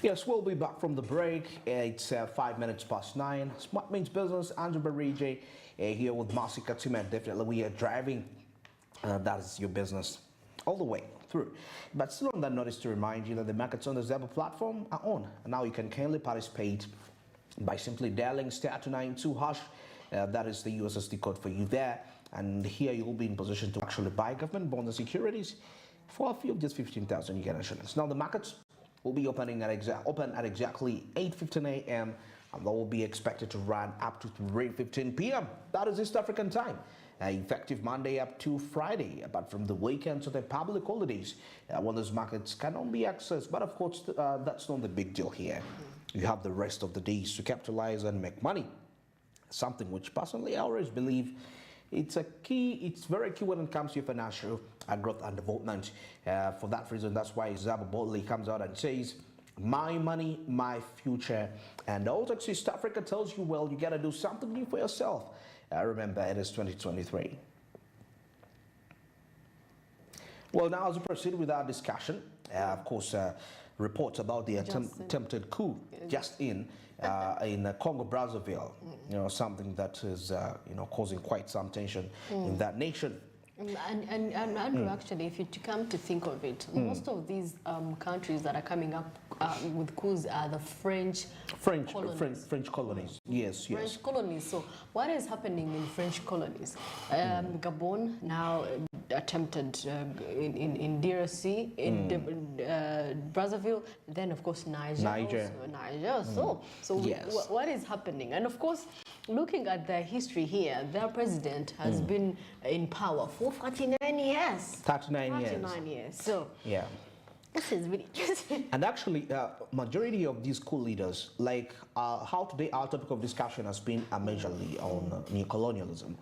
Yes, we'll be back from the break. It's 5 minutes past 9. Smart Means Business, Andrew Barije here with Masika Timan. Definitely, we are driving. That is your business all the way through. But still on that notice to remind you that the markets on the Zebra platform are on. And now you can kindly participate by simply dialing *292 hash. That is the USSD code for you there. And here you will be in position to actually buy government bonds and securities for a fee of just 15,000 Uganda shillings. Now the markets will be opening at exactly 8:15 a.m. and they will be expected to run up to 3:15 p.m. That is East African time. Effective Monday up to Friday, apart from the weekend to the public holidays, when those markets cannot be accessed. But of course, that's not the big deal here. You have the rest of the days to capitalize and make money. Something which personally I always believe it's very key when it comes to your financial growth and development. For that reason, that's why Zaba boldly comes out and says, my money, my future. And also East Africa tells you, well, you got to do something new for yourself. Remember, it is 2023. Well, now as we proceed with our discussion, of course, reports about the attempted coup just in Congo Brazzaville, something that is causing quite some tension in that nation. And Andrew, actually, if you come to think of it, most of these countries that are coming up with coups are the French colonies. Yes, French colonies. So what is happening in French colonies? Gabon now attempted in DRC, in Brazzaville, then of course Niger. So yes. What is happening? And of course, looking at their history here, their president has been in power for 39 years. 39 years. So yeah, this is really interesting. And actually, majority of these coup leaders, like how today our topic of discussion has been majorly on neocolonialism.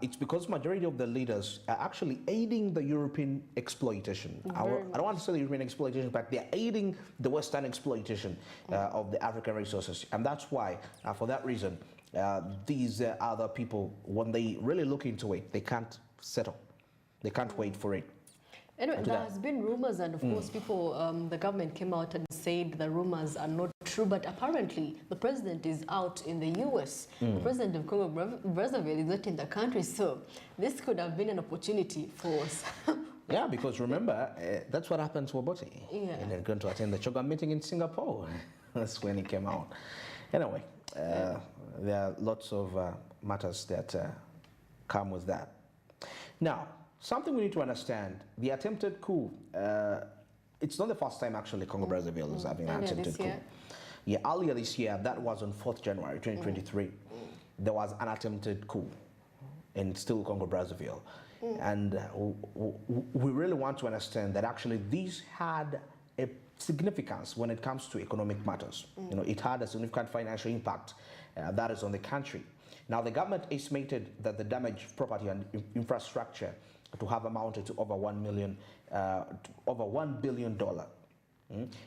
It's because majority of the leaders are actually aiding the European exploitation. I don't want to say the European exploitation, but they're aiding the Western exploitation of the African resources. And that's why, for that reason, these other people, when they really look into it, they can't settle. They can't wait for it. Anyway, there has been rumors, and of course, people, the government came out and said the rumors are not true. But apparently, the president is out in the U.S. The president of Congo Brazzaville is not in the country, so this could have been an opportunity for us. Yeah, because remember, that's what happened to Obote. Yeah. And they're going to attend the Choga meeting in Singapore. That's when he came out. Anyway, there are lots of matters that come with that. Now, something we need to understand, the attempted coup, it's not the first time actually Congo Brazzaville is having an attempted coup. Yeah, earlier this year, that was on 4th January 2023, there was an attempted coup in still Congo Brazzaville. And we really want to understand that actually these had a significance when it comes to economic matters. It had a significant financial impact that is on the country. Now, the government estimated that the damaged property and infrastructure to have amounted to over $1 billion.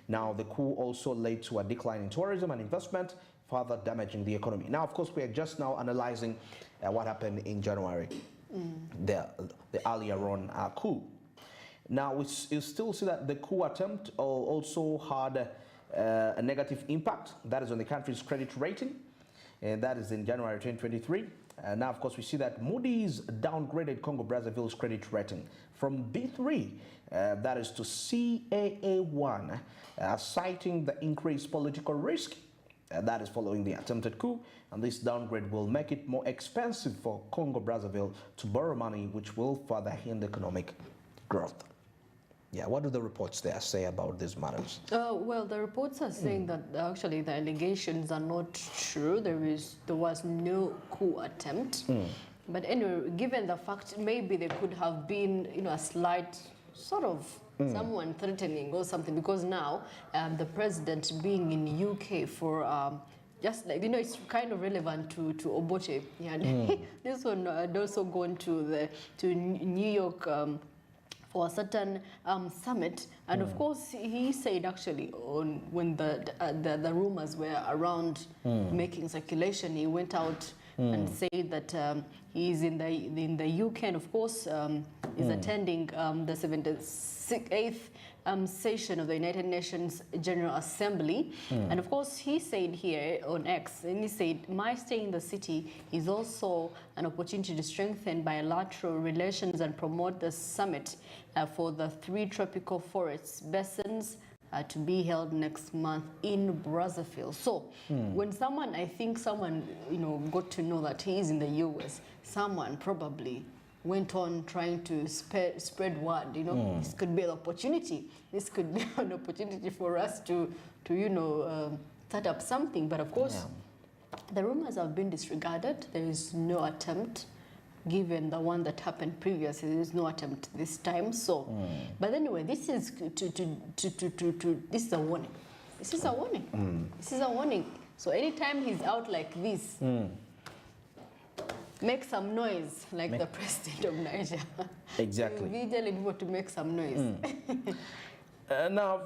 Now, the coup also led to a decline in tourism and investment, further damaging the economy. Now, of course, we are just now analyzing what happened in January, the earlier on coup. Now, we still see that the coup attempt also had a negative impact, that is on the country's credit rating, and that is in January 2023. Now, of course, we see that Moody's downgraded Congo Brazzaville's credit rating from B3, that is to CAA1, citing the increased political risk. That is following the attempted coup, and this downgrade will make it more expensive for Congo Brazzaville to borrow money, which will further hinder economic growth. Yeah, what do the reports there say about these matters? Well, the reports are saying that actually the allegations are not true. There was no coup attempt. But anyway, given the fact, maybe there could have been, a slight sort of someone threatening or something, because now the president being in the UK for just like, it's kind of relevant to Obote. Yeah. This one had also gone to New York for a certain summit, and of course he said actually when the rumors were around making circulation, he went out and said that he's in the UK, and of course is attending the 78th session of the United Nations General Assembly. And of course, he said here on X, and he said, my stay in the city is also an opportunity to strengthen bilateral relations and promote the summit for the 3 tropical forests basins to be held next month in Brazzaville. So when someone, I think someone, got to know that he is in the US, someone probably went on trying to spread word, this could be an opportunity. This could be an opportunity for us to start up something. But of course, the rumors have been disregarded. There is no attempt, given the one that happened previously. There is no attempt this time. So, but anyway, this is this is a warning. This is a warning. This is a warning. So anytime he's out like this, make some noise, like the president of Niger. Exactly. We'll be telling people to make some noise. Now,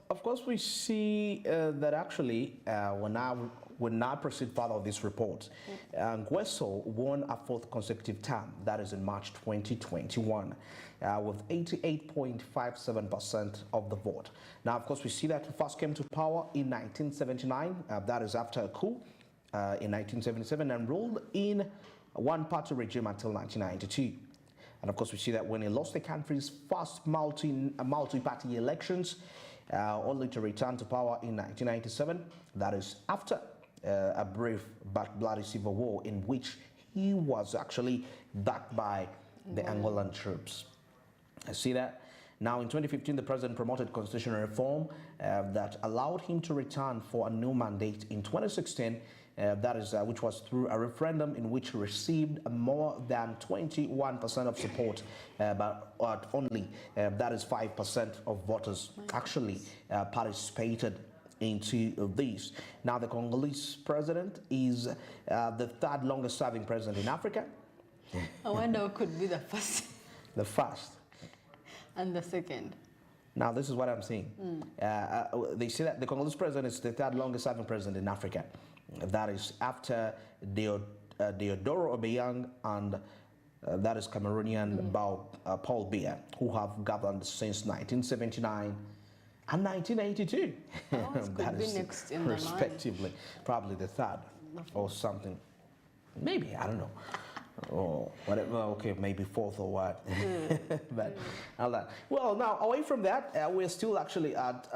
of course, we see that actually, when I proceed further with this report, Nguesso won a 4th consecutive term, that is in March 2021, with 88.57% of the vote. Now, of course, we see that he first came to power in 1979, that is after a coup in 1977, and ruled in one-party regime until 1992. And of course, we see that when he lost the country's first multi-party elections, only to return to power in 1997, that is after a brief but bloody civil war in which he was actually backed by the Angolan troops. I see that. Now, in 2015, the president promoted constitutional reform that allowed him to return for a new mandate in 2016, which was through a referendum in which he received more than 21% of support, but only that is 5% of voters actually participated into this. Now, the Congolese president is the 3rd longest serving president in Africa. I wonder who could be the first. The first. And the second. Now, this is what I'm saying. They say that the Congolese president is the 3rd longest serving president in Africa. That is after Deodoro Obiang and that is Cameroonian Paul Biya, who have governed since 1979 and 1982. That is next in respectively, probably the 3rd or something. Maybe, I don't know. Or whatever, okay, maybe 4th or what. But all that. Well, now, away from that, we're still actually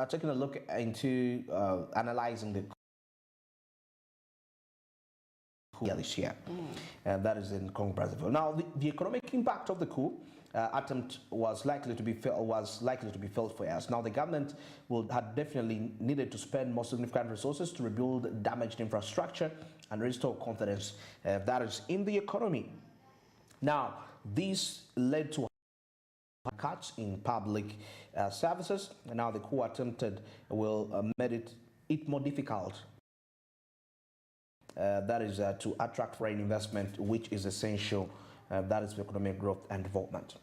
taking a look into analyzing the coup this year. And that is in Congo Brazzaville. Now, the economic impact of the coup attempt was likely to be felt for us. Now, the government had definitely needed to spend more significant resources to rebuild damaged infrastructure and restore confidence that is in the economy. Now, this led to cuts in public services. And now the coup attempted will made it more difficult. That is to attract foreign investment, which is essential. That is for economic growth and development.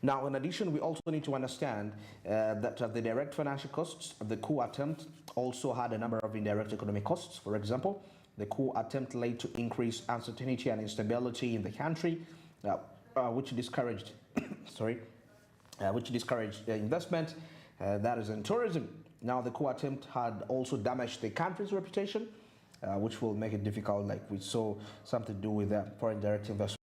Now, in addition, we also need to understand that the direct financial costs of the coup attempt also had a number of indirect economic costs. For example, the coup attempt led to increased uncertainty and instability in the country, which discouraged, investment. That is in tourism. Now, the coup attempt had also damaged the country's reputation, which will make it difficult, like we saw something to do with foreign direct investment.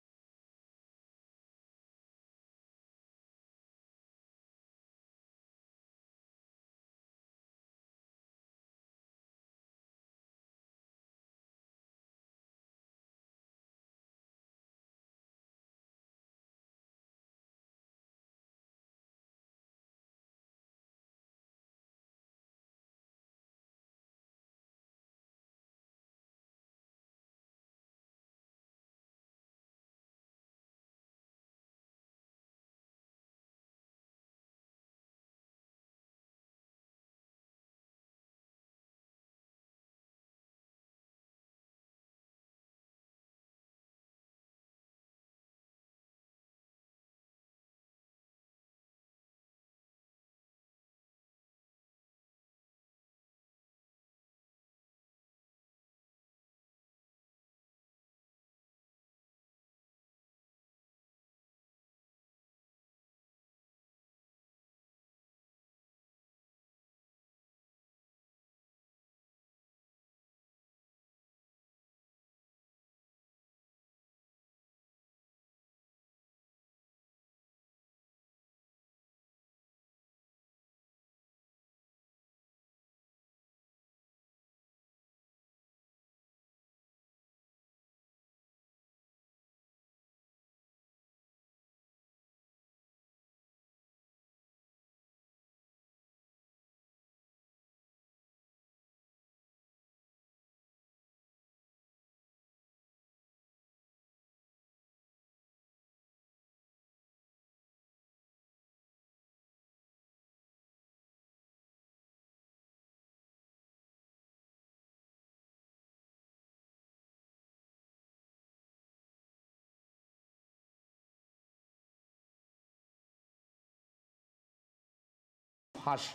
hash,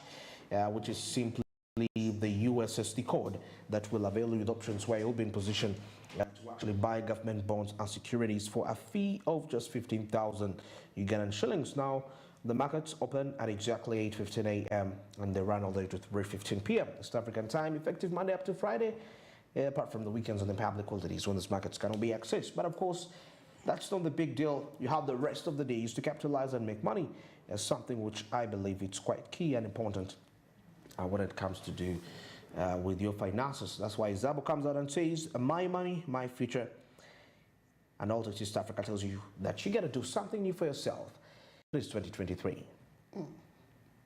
which is simply the USSD code that will avail you with options where you'll be in position to actually buy government bonds and securities for a fee of just 15,000 Ugandan shillings. Now, the markets open at exactly 8:15 a.m. and they run all the way to 3:15 p.m. East African time, effective Monday up to Friday, apart from the weekends and the public holidays when these markets cannot be accessed. But of course, that's not the big deal. You have the rest of the days to capitalize and make money, as something which I believe it's quite key and important when it comes to do with your finances. That's why Zabo comes out and says, my money, my future. And also East Africa tells you that you got to do something new for yourself. It's 2023.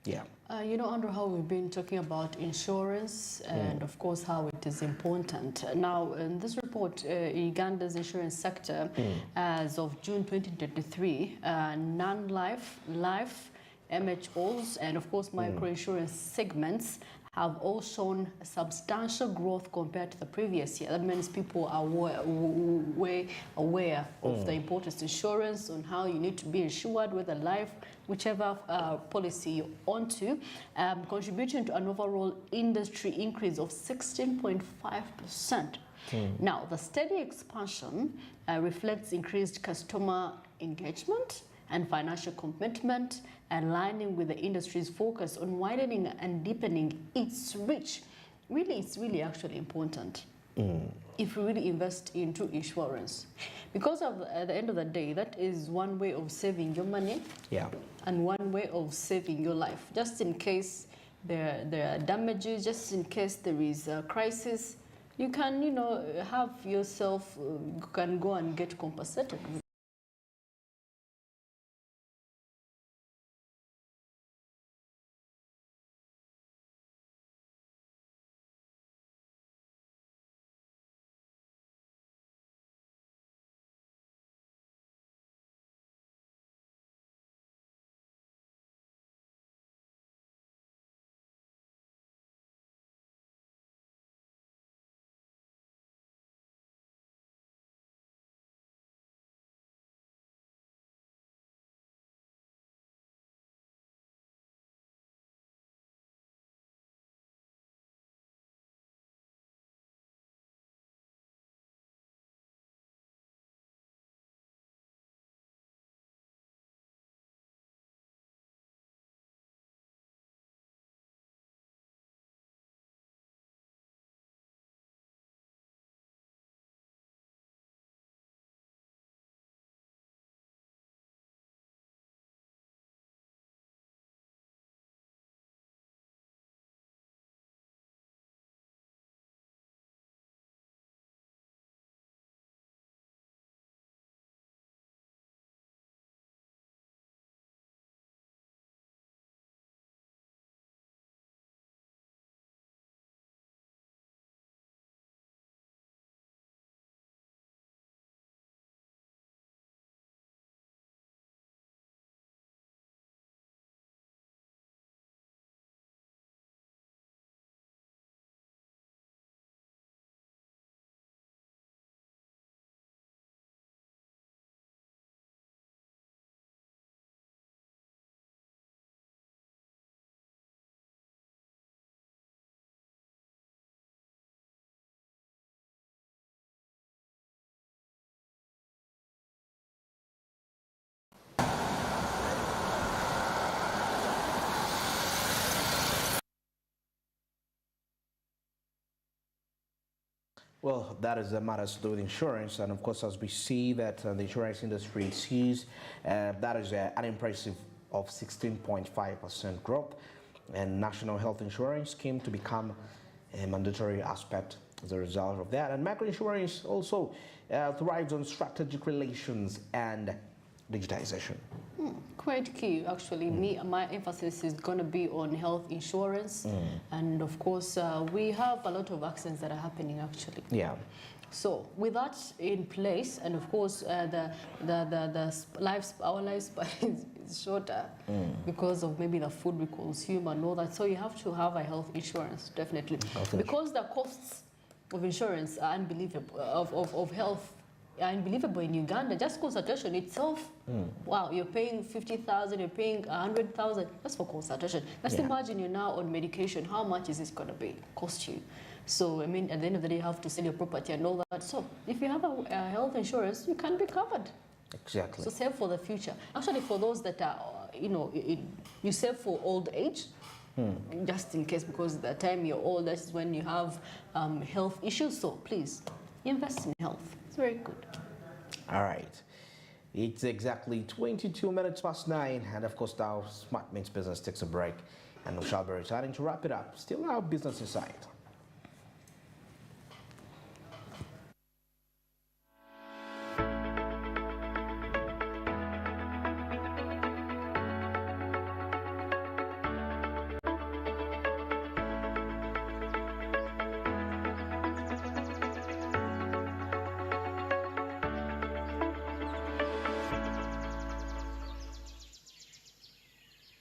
Yeah. You know, Andrew, how we've been talking about insurance and, of course, how it is important. Now, in this report, Uganda's insurance sector, as of June 2023, non-life, life, MHOs, and, of course, microinsurance segments have all shown substantial growth compared to the previous year. That means people are way aware of the importance of insurance, on how you need to be insured, whether life, whichever policy you're onto, contributing to an overall industry increase of 16.5%. Now, the steady expansion reflects increased customer engagement and financial commitment, aligning with the industry's focus on widening and deepening its reach. Really, it's really actually important if we really invest into insurance, because at the end of the day, that is one way of saving your money, and one way of saving your life. Just in case there are damages, just in case there is a crisis, you can, you know, have yourself, can go and get compensated. Well, that is the matters to do with insurance, and of course, as we see that the insurance industry sees, that is an impressive of 16.5% growth, and national health insurance scheme to become a mandatory aspect as a result of that. And microinsurance also thrives on strategic relations and digitization. Quite key, actually. My emphasis is going to be on health insurance, and of course, we have a lot of accidents that are happening, actually. Yeah. So with that in place, and of course, our lifespan is shorter because of maybe the food we consume and all that. So you have to have a health insurance, definitely, because the costs of insurance are unbelievable, of health unbelievable in Uganda. Just consultation itself, wow, you're paying 50,000, you're paying 100,000 just for consultation. Just imagine you're now on medication. How much is this going to cost you? So, I mean, at the end of the day, you have to sell your property and all that. So, if you have a health insurance, you can be covered. Exactly. So, save for the future. Actually, for those that are, you know, you save for old age, just in case, because the time you're old, that's when you have health issues. So, please, invest in health. It's very good. All right. It's exactly 22 minutes past 9. And of course, now Smart Means Business takes a break. And we shall be returning to wrap it up. Still our business inside.